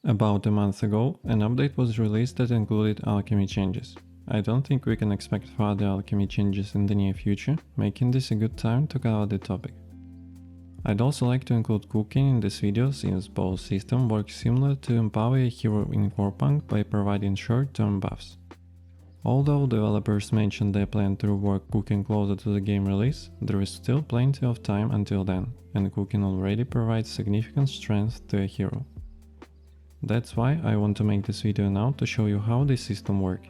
About a month ago, an update was released that included alchemy changes. I don't think we can expect further alchemy changes in the near future, making this a good time to cover the topic. I'd also like to include cooking in this video since both systems work similar to empower a hero in Corepunk by providing short-term buffs. Although developers mentioned their plan to rework cooking closer to the game release, there is still plenty of time until then, and cooking already provides significant strength to a hero. That's why I want to make this video now to show you how this system works.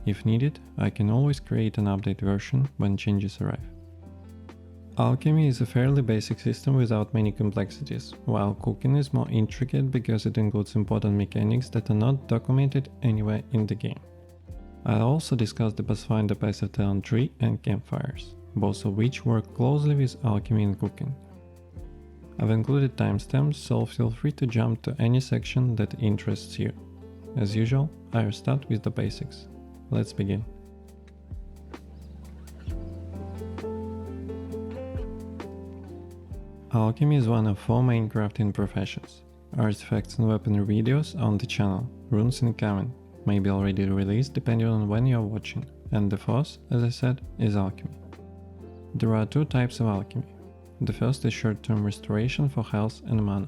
If needed, I can always create an update version when changes arrive. Alchemy is a fairly basic system without many complexities, while cooking is more intricate because it includes important mechanics that are not documented anywhere in the game. I'll also discuss the Pathfinder passive talent tree and campfires, both of which work closely with Alchemy and Cooking. I've included timestamps, so feel free to jump to any section that interests you. As usual, I'll start with the basics. Let's begin. Alchemy is one of 4 main crafting professions. Artifacts and weaponry videos on the channel, runes incoming, may be already released depending on when you're watching, and the 4th, as I said, is alchemy. There are 2 types of alchemy. The first is short-term restoration for health and mana.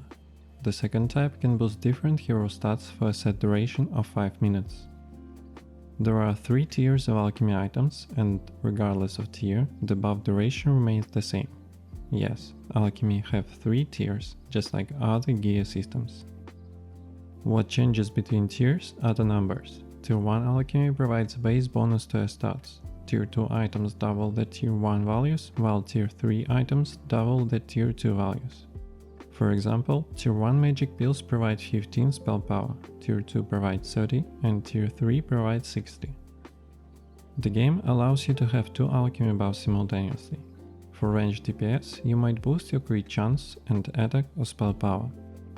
The second type can boost different hero stats for a set duration of 5 minutes. There are 3 tiers of alchemy items, and regardless of tier, the buff duration remains the same. Yes, alchemy have 3 tiers, just like other gear systems. What changes between tiers are the numbers. Tier 1 alchemy provides a base bonus to your stats. Tier 2 items double the Tier 1 values, while Tier 3 items double the Tier 2 values. For example, Tier 1 magic pills provide 15 spell power, Tier 2 provides 30, and Tier 3 provides 60. The game allows you to have 2 alchemy buffs simultaneously. For ranged DPS, you might boost your crit chance and attack or spell power.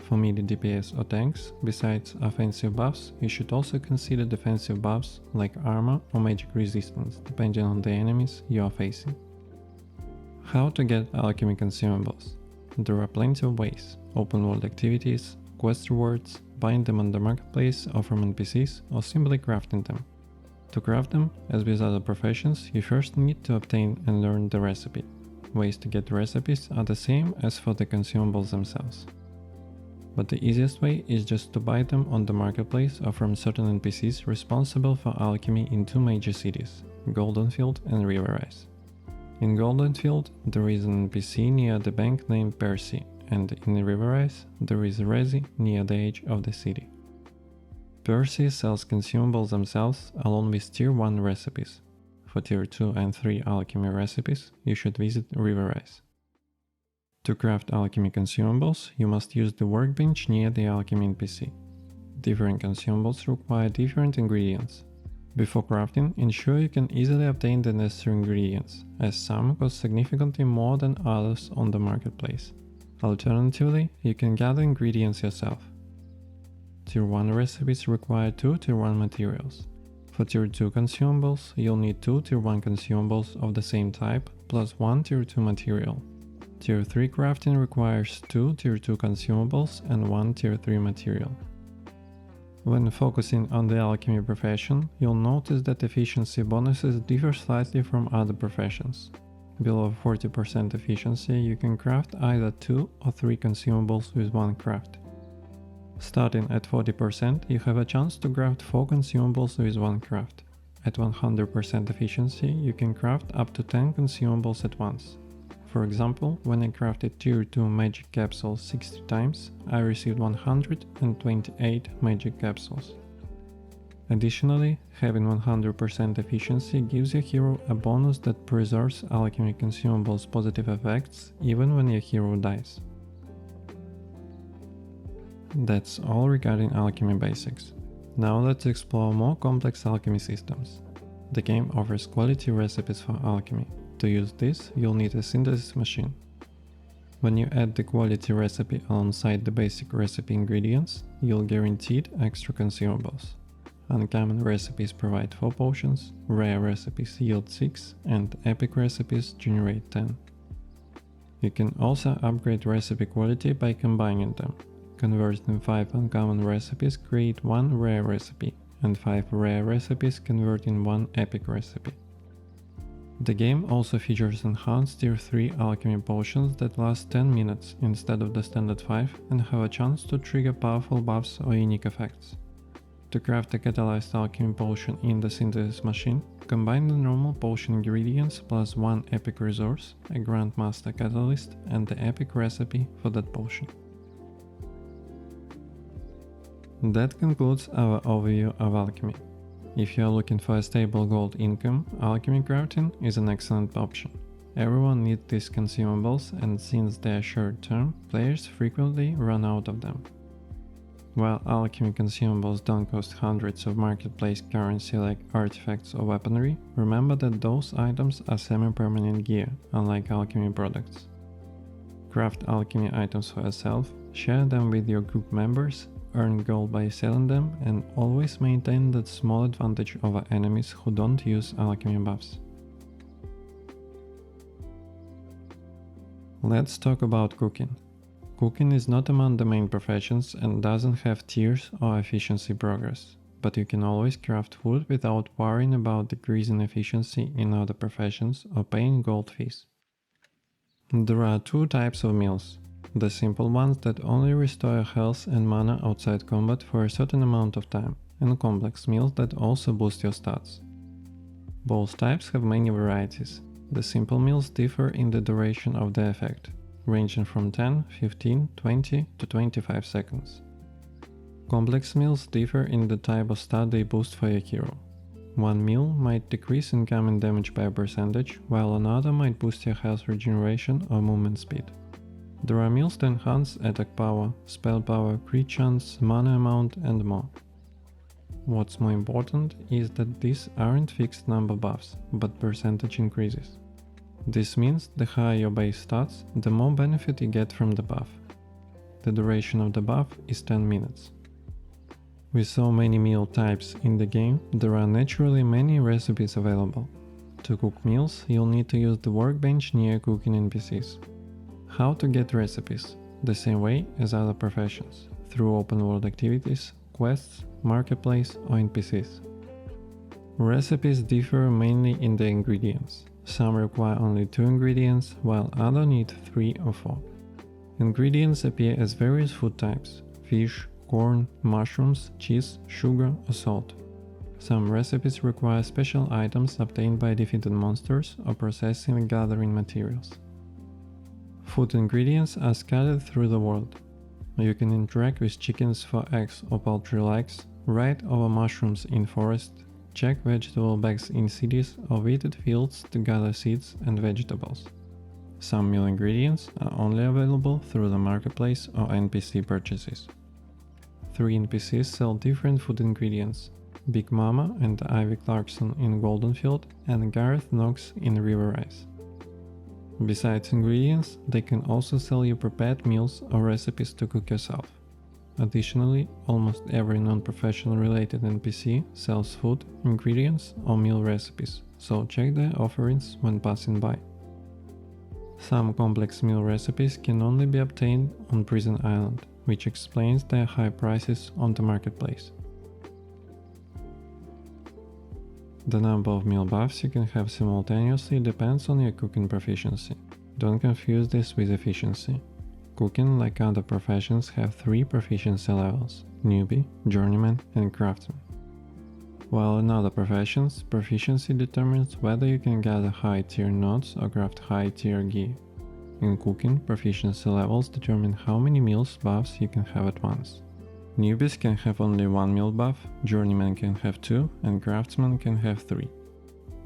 For melee DPS or tanks, besides offensive buffs, you should also consider defensive buffs like armor or magic resistance, depending on the enemies you are facing. How to get alchemy consumables? There are plenty of ways: open world activities, quest rewards, buying them on the marketplace or from NPCs, or simply crafting them. To craft them, as with other professions, you first need to obtain and learn the recipe. Ways to get recipes are the same as for the consumables themselves. But the easiest way is just to buy them on the marketplace or from certain NPCs responsible for alchemy in 2 major cities, Goldenfield and Riverrise. In Goldenfield, there is an NPC near the bank named Percy, and in Riverrise, there is a Resi near the edge of the city. Percy sells consumables themselves along with Tier 1 recipes. For Tier 2 and 3 alchemy recipes, you should visit Riverrise. To craft alchemy consumables, you must use the workbench near the alchemy NPC. Different consumables require different ingredients. Before crafting, ensure you can easily obtain the necessary ingredients, as some cost significantly more than others on the marketplace. Alternatively, you can gather ingredients yourself. Tier 1 recipes require 2 Tier 1 materials. For Tier 2 consumables, you'll need 2 Tier 1 consumables of the same type, plus 1 Tier 2 material. Tier 3 crafting requires 2 Tier 2 consumables and 1 Tier 3 material. When focusing on the alchemy profession, you'll notice that efficiency bonuses differ slightly from other professions. Below 40% efficiency, you can craft either 2 or 3 consumables with 1 craft. Starting at 40%, you have a chance to craft 4 consumables with 1 craft. At 100% efficiency, you can craft up to 10 consumables at once. For example, when I crafted Tier 2 magic capsules 60 times, I received 128 magic capsules. Additionally, having 100% efficiency gives your hero a bonus that preserves alchemy consumables' positive effects even when your hero dies. That's all regarding Alchemy Basics. Now let's explore more complex alchemy systems. The game offers quality recipes for alchemy. To use this, you'll need a synthesis machine. When you add the quality recipe alongside the basic recipe ingredients, you'll guaranteed extra consumables. Uncommon recipes provide 4 potions, rare recipes yield 6, and epic recipes generate 10. You can also upgrade recipe quality by combining them. converting 5 uncommon recipes create 1 rare recipe, and 5 rare recipes convert in 1 epic recipe. The game also features enhanced Tier 3 alchemy potions that last 10 minutes instead of the standard 5 and have a chance to trigger powerful buffs or unique effects. To craft a Catalyzed Alchemy potion in the synthesis machine, combine the normal potion ingredients plus 1 epic resource, a Grandmaster Catalyst, and the epic recipe for that potion. That concludes our overview of alchemy. If you are looking for a stable gold income, Alchemy Crafting is an excellent option. Everyone needs these consumables, and since they are short-term, players frequently run out of them. While alchemy consumables don't cost hundreds of marketplace currency like artifacts or weaponry, remember that those items are semi-permanent gear, unlike alchemy products. Craft alchemy items for yourself, share them with your group members, earn gold by selling them, and always maintain that small advantage over enemies who don't use alchemy buffs. Let's talk about cooking. Cooking is not among the main professions and doesn't have tiers or efficiency progress, but you can always craft food without worrying about decreasing efficiency in other professions or paying gold fees. There are 2 types of meals. The simple ones that only restore your health and mana outside combat for a certain amount of time, and complex meals that also boost your stats. Both types have many varieties. The simple meals differ in the duration of the effect, ranging from 10, 15, 20 to 25 seconds. Complex meals differ in the type of stat they boost for your hero. One meal might decrease incoming damage by a percentage, while another might boost your health regeneration or movement speed. There are meals to enhance attack power, spell power, crit chance, mana amount, and more. What's more important is that these aren't fixed number buffs, but percentage increases. This means the higher your base stats, the more benefit you get from the buff. The duration of the buff is 10 minutes. With so many meal types in the game, there are naturally many recipes available. To cook meals, you'll need to use the workbench near cooking NPCs. How to get recipes? The same way as other professions, through open world activities, quests, marketplace, or NPCs. Recipes differ mainly in the ingredients. Some require only 2 ingredients, while others need 3 or 4. Ingredients appear as various food types: fish, corn, mushrooms, cheese, sugar, or salt. Some recipes require special items obtained by defeated monsters or processing and gathering materials. Food ingredients are scattered through the world. You can interact with chickens for eggs or poultry likes, ride over mushrooms in forest, check vegetable bags in cities or wheated fields to gather seeds and vegetables. Some meal ingredients are only available through the marketplace or NPC purchases. 3 NPCs sell different food ingredients: Big Mama and Ivy Clarkson in Goldenfield and Gareth Knox in River Rise. Besides ingredients, they can also sell you prepared meals or recipes to cook yourself. Additionally, almost every non-professional related NPC sells food, ingredients, or meal recipes, so check their offerings when passing by. Some complex meal recipes can only be obtained on Prison Island, which explains their high prices on the marketplace. The number of meal buffs you can have simultaneously depends on your cooking proficiency. Don't confuse this with efficiency. Cooking, like other professions, have 3 proficiency levels: newbie, journeyman, and craftsman. While in other professions, proficiency determines whether you can gather high-tier nodes or craft high-tier gear. In cooking, proficiency levels determine how many meals buffs you can have at once. Newbies can have only 1 meal buff, journeyman can have 2, and craftsman can have 3.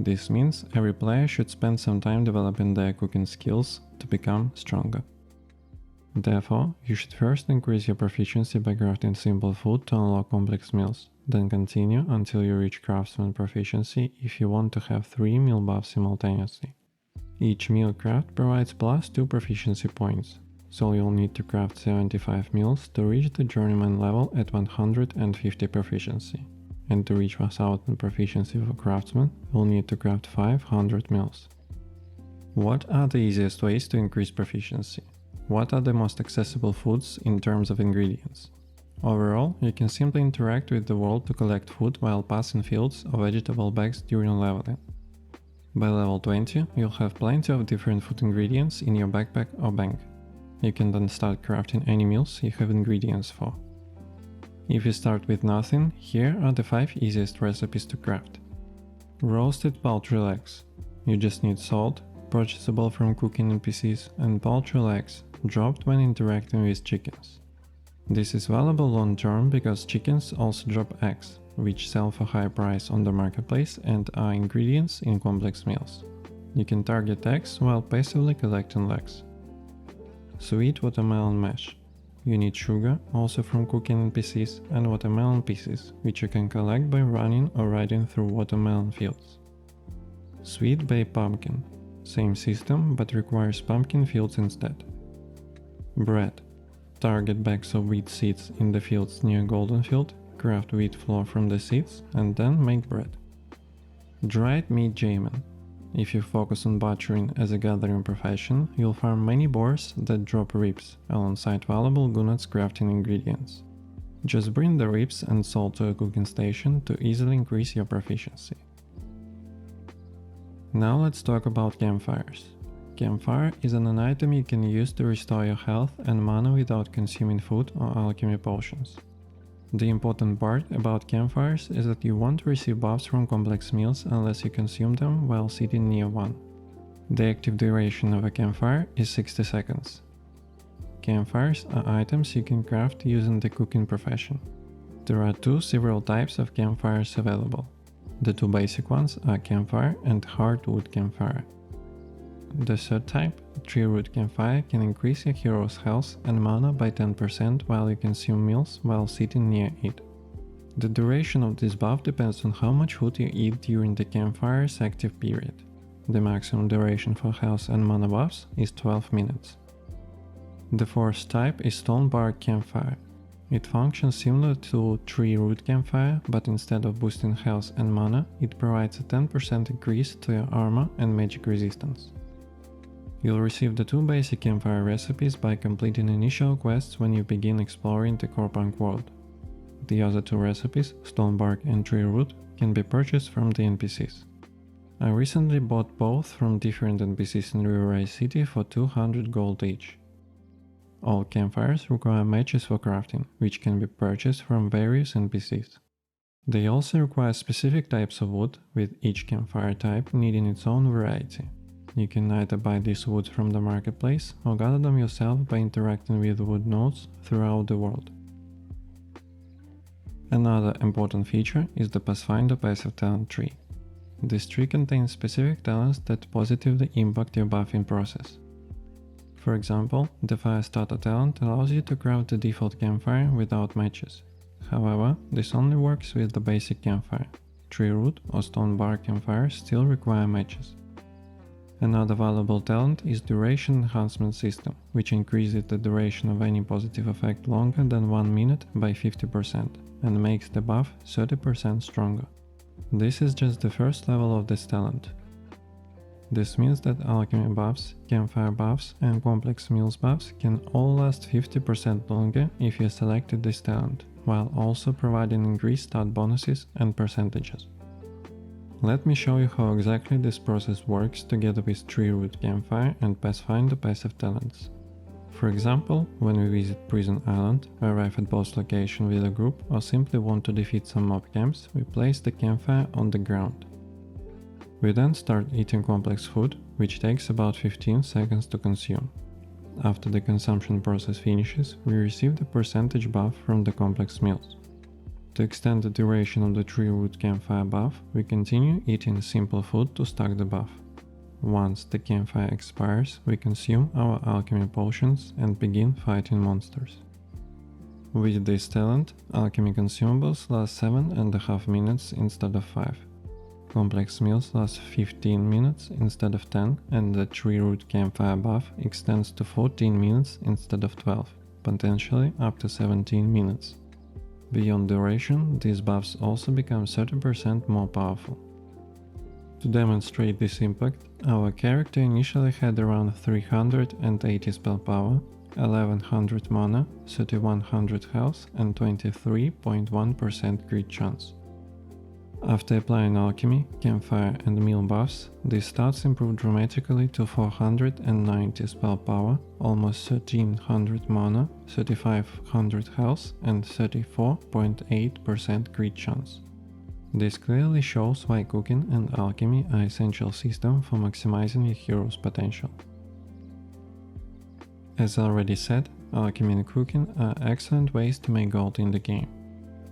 This means every player should spend some time developing their cooking skills to become stronger. Therefore, you should first increase your proficiency by crafting simple food to unlock complex meals, then continue until you reach craftsman proficiency if you want to have 3 meal buffs simultaneously. Each meal craft provides plus 2 proficiency points, so you'll need to craft 75 meals to reach the journeyman level at 150 proficiency, and to reach 1000 proficiency for craftsman, you'll need to craft 500 meals. What are the easiest ways to increase proficiency? What are the most accessible foods in terms of ingredients? Overall, you can simply interact with the world to collect food while passing fields or vegetable bags during leveling. By level 20, you'll have plenty of different food ingredients in your backpack or bank. You can then start crafting any meals you have ingredients for. If you start with nothing, here are the 5 easiest recipes to craft. Roasted poultry legs. You just need salt, purchasable from cooking NPCs, and poultry legs, dropped when interacting with chickens. This is valuable long term because chickens also drop eggs, which sell for high price on the marketplace and are ingredients in complex meals. You can target eggs while passively collecting legs. Sweet watermelon mash. You need sugar, also from cooking NPCs, and watermelon pieces, which you can collect by running or riding through watermelon fields. Sweet bay pumpkin. Same system, but requires pumpkin fields instead. Bread. Target bags of wheat seeds in the fields near golden field, craft wheat flour from the seeds, and then make bread. Dried meat jamin. If you focus on butchering as a gathering profession, you'll farm many boars that drop ribs, alongside valuable Gunat's crafting ingredients. Just bring the ribs and salt to a cooking station to easily increase your proficiency. Now let's talk about campfires. Campfire is an item you can use to restore your health and mana without consuming food or alchemy potions. The important part about campfires is that you won't receive buffs from complex meals unless you consume them while sitting near one. The active duration of a campfire is 60 seconds. Campfires are items you can craft using the cooking profession. There are 2 several types of campfires available. The 2 basic ones are campfire and hardwood campfire. The third type, tree root campfire, can increase your hero's health and mana by 10% while you consume meals while sitting near it. The duration of this buff depends on how much food you eat during the campfire's active period. The maximum duration for health and mana buffs is 12 minutes. The fourth type is stone bark campfire. It functions similar to tree root campfire, but instead of boosting health and mana, it provides a 10% increase to your armor and magic resistance. You'll receive the 2 basic campfire recipes by completing initial quests when you begin exploring the Corepunk world. The other 2 recipes, stone bark and tree root, can be purchased from the NPCs. I recently bought both from different NPCs in Riverrise City for 200 gold each. All campfires require matches for crafting, which can be purchased from various NPCs. They also require specific types of wood, with each campfire type needing its own variety. You can either buy these woods from the marketplace or gather them yourself by interacting with wood nodes throughout the world. Another important feature is the Pathfinder passive talent tree. This tree contains specific talents that positively impact your buffing process. For example, the Fire Starter talent allows you to craft the default campfire without matches. However, this only works with the basic campfire. Tree root or stone bark campfires still require matches. Another valuable talent is Duration Enhancement System, which increases the duration of any positive effect longer than 1 minute by 50% and makes the buff 30% stronger. This is just the first level of this talent. This means that alchemy buffs, campfire buffs and complex meals buffs can all last 50% longer if you selected this talent, while also providing increased stat bonuses and percentages. Let me show you how exactly this process works together with Tree Root Campfire and Pathfinder passive talents. For example, when we visit Prison Island, arrive at boss location with a group, or simply want to defeat some mob camps, we place the campfire on the ground. We then start eating complex food, which takes about 15 seconds to consume. After the consumption process finishes, we receive the percentage buff from the complex meals. To extend the duration of the Tree Root Campfire buff, we continue eating simple food to stack the buff. Once the campfire expires, we consume our alchemy potions and begin fighting monsters. With this talent, alchemy consumables last 7.5 minutes instead of 5. Complex meals last 15 minutes instead of 10, and the Tree Root Campfire buff extends to 14 minutes instead of 12, potentially up to 17 minutes. Beyond duration, these buffs also become 30% more powerful. To demonstrate this impact, our character initially had around 380 spell power, 1100 mana, 3100 health and 23.1% crit chance. After applying Alchemy, Campfire and Meal buffs, these stats improve dramatically to 490 spell power, almost 1300 mana, 3500 health and 34.8% crit chance. This clearly shows why cooking and alchemy are essential systems for maximizing your hero's potential. As already said, alchemy and cooking are excellent ways to make gold in the game.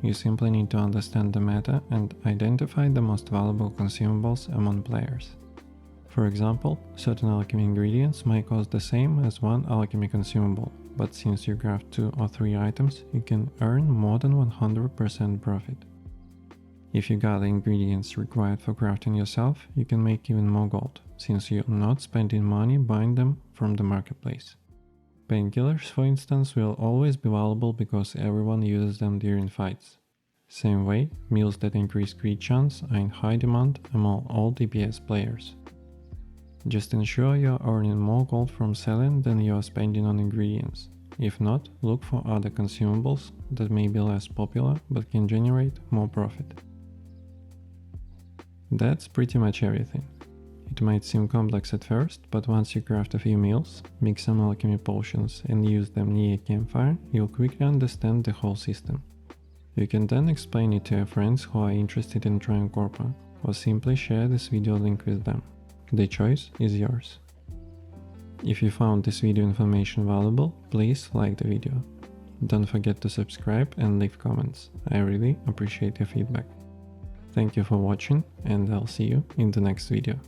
You simply need to understand the meta and identify the most valuable consumables among players. For example, certain alchemy ingredients might cost the same as one alchemy consumable, but since you craft 2 or 3 items, you can earn more than 100% profit. If you got the ingredients required for crafting yourself, you can make even more gold, since you're not spending money buying them from the marketplace. Painkillers, for instance, will always be valuable because everyone uses them during fights. Same way, meals that increase crit chance are in high demand among all DPS players. Just ensure you're earning more gold from selling than you're spending on ingredients. If not, look for other consumables that may be less popular but can generate more profit. That's pretty much everything. It might seem complex at first, but once you craft a few meals, mix some alchemy potions and use them near a campfire, you'll quickly understand the whole system. You can then explain it to your friends who are interested in trying Corepunk, or simply share this video link with them. The choice is yours. If you found this video information valuable, please like the video. Don't forget to subscribe and leave comments. I really appreciate your feedback. Thank you for watching, and I'll see you in the next video.